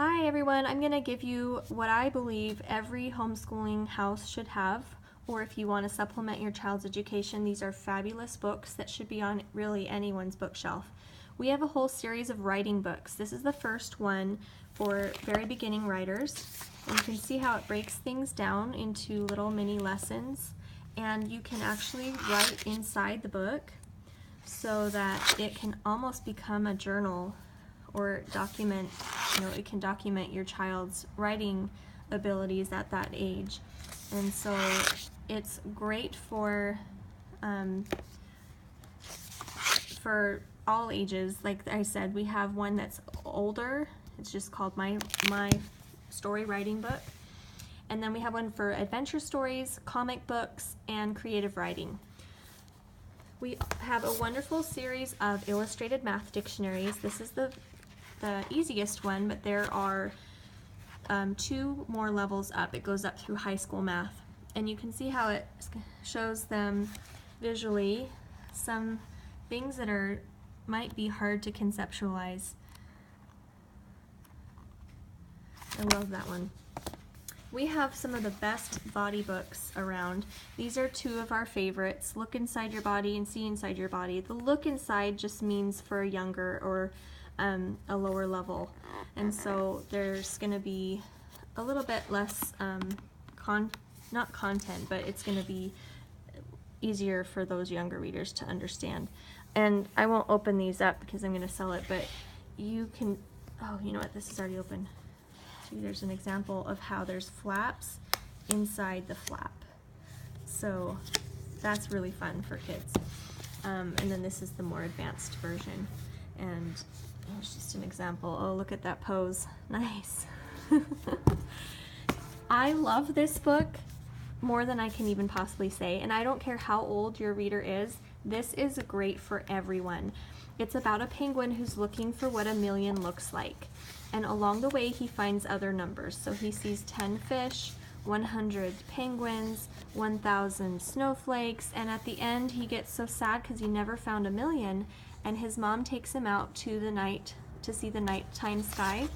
Hi everyone, I'm going to give you what I believe every homeschooling house should have, or if you want to supplement your child's education, these are fabulous books that should be on really anyone's bookshelf. We have a whole series of writing books. This is the first one for very beginning writers, and you can see how it breaks things down into little mini lessons, and you can actually write inside the book so that it can almost become a journal or document, it can document your child's writing abilities at that age. And so it's great for all ages. Like I said, we have one that's older. It's just called my story writing book. And then we have one for adventure stories, comic books, and creative writing. We have a wonderful series of illustrated math dictionaries. This is the easiest one, but there are 2 more levels up. It goes up through high school math, and you can see how it shows them visually some things that might be hard to conceptualize. I love that one. We have some of the best body books around. These are 2 of our favorites, Look Inside Your Body and See Inside Your Body. The look inside just means for a younger or a lower level, and so there's going to be a little bit less not content, but it's going to be easier for those younger readers to understand. And I won't open these up because I'm going to sell it, but you can, oh, you know what, this is already open. See, there's an example of how there's flaps inside the flap, so that's really fun for kids. And then this is the more advanced version, and here's just an example. Oh, look at that pose. Nice. I love this book more than I can even possibly say, and I don't care how old your reader is. This is great for everyone. It's about a penguin who's looking for what a million looks like, and along the way he finds other numbers. So he sees 10 fish, 100 penguins, 1,000 snowflakes, and at the end he gets so sad because he never found a million, and his mom takes him out to see the nighttime sky,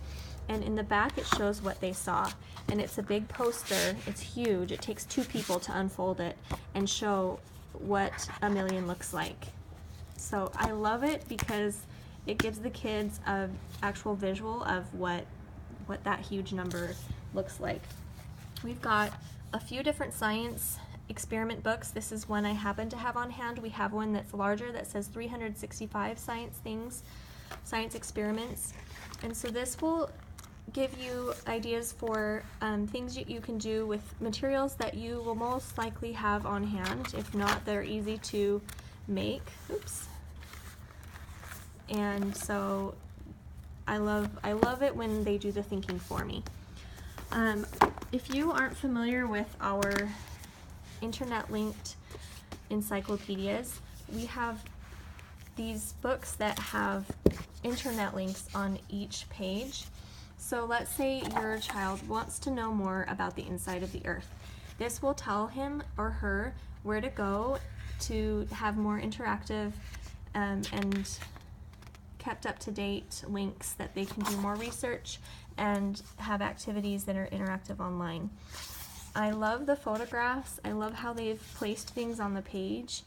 and in the back it shows what they saw, and it's a big poster. It's huge. It takes 2 people to unfold it and show what a million looks like. So I love it because it gives the kids an actual visual of what that huge number looks like. We've got a few different science experiment books. This is one I happen to have on hand. We have one that's larger that says 365 science experiments. And so this will give you ideas for things that you can do with materials that you will most likely have on hand. If not, they're easy to make. Oops. And so I love it when they do the thinking for me. If you aren't familiar with our internet-linked encyclopedias, we have these books that have internet links on each page. So let's say your child wants to know more about the inside of the earth. This will tell him or her where to go to have more interactive and kept up-to-date links that they can do more research and have activities that are interactive online. I love the photographs. I love how they've placed things on the page,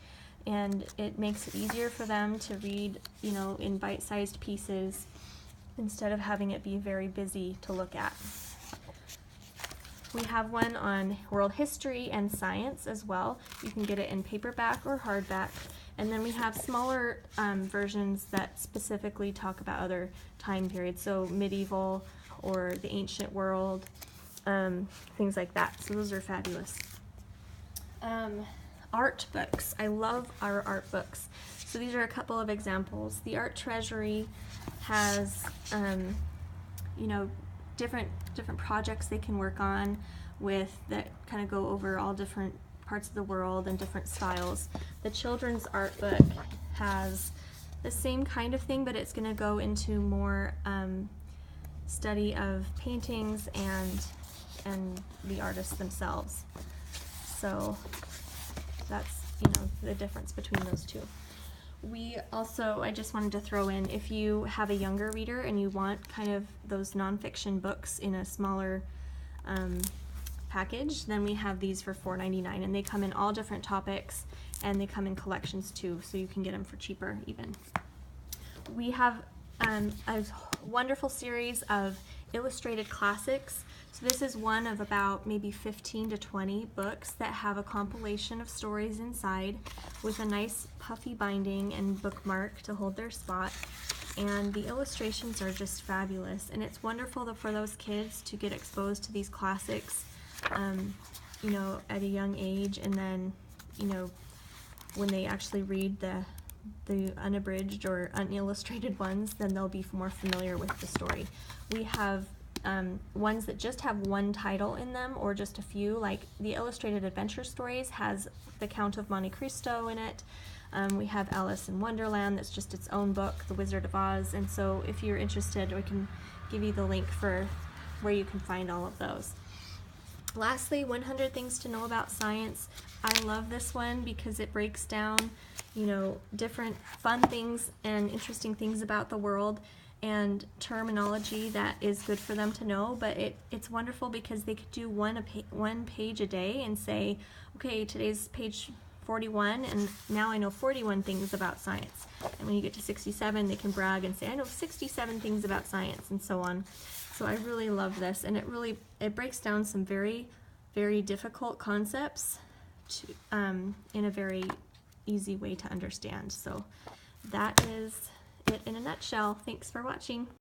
and it makes it easier for them to read, in bite-sized pieces instead of having it be very busy to look at. We have one on world history and science as well. You can get it in paperback or hardback. And then we have smaller versions that specifically talk about other time periods, so medieval or the ancient world, things like that. So those are fabulous. Art books. I love our art books. So these are a couple of examples. The Art Treasury has, different projects they can work on with that kind of go over all different parts of the world and different styles. The Children's Art book has the same kind of thing, but it's going to go into more study of paintings and the artists themselves. So that's the difference between those 2. We also, I just wanted to throw in, if you have a younger reader and you want kind of those nonfiction books in a smaller package, then we have these for $4.99, and they come in all different topics, and they come in collections too, so you can get them for cheaper even. We have a wonderful series of illustrated classics. So this is one of about maybe 15 to 20 books that have a compilation of stories inside with a nice puffy binding and bookmark to hold their spot. And the illustrations are just fabulous, and it's wonderful for those kids to get exposed to these classics, you know, at a young age, and then, you know, when they actually read the unabridged or unillustrated ones, then they'll be more familiar with the story. We have ones that just have one title in them, or just a few, like the Illustrated Adventure Stories has The Count of Monte Cristo in it. We have Alice in Wonderland, that's just its own book, The Wizard of Oz, and so if you're interested, we can give you the link for where you can find all of those. Lastly, 100 Things to Know About Science. I love this one because it breaks down, you know, different fun things and interesting things about the world and terminology that is good for them to know, but it's wonderful because they could do one page a day and say, okay, today's page 41, and now I know 41 things about science. And when you get to 67, they can brag and say, I know 67 things about science, and so on. So I really love this, and it breaks down some very, very difficult concepts to, in a very easy way to understand. So that is it in a nutshell. Thanks for watching.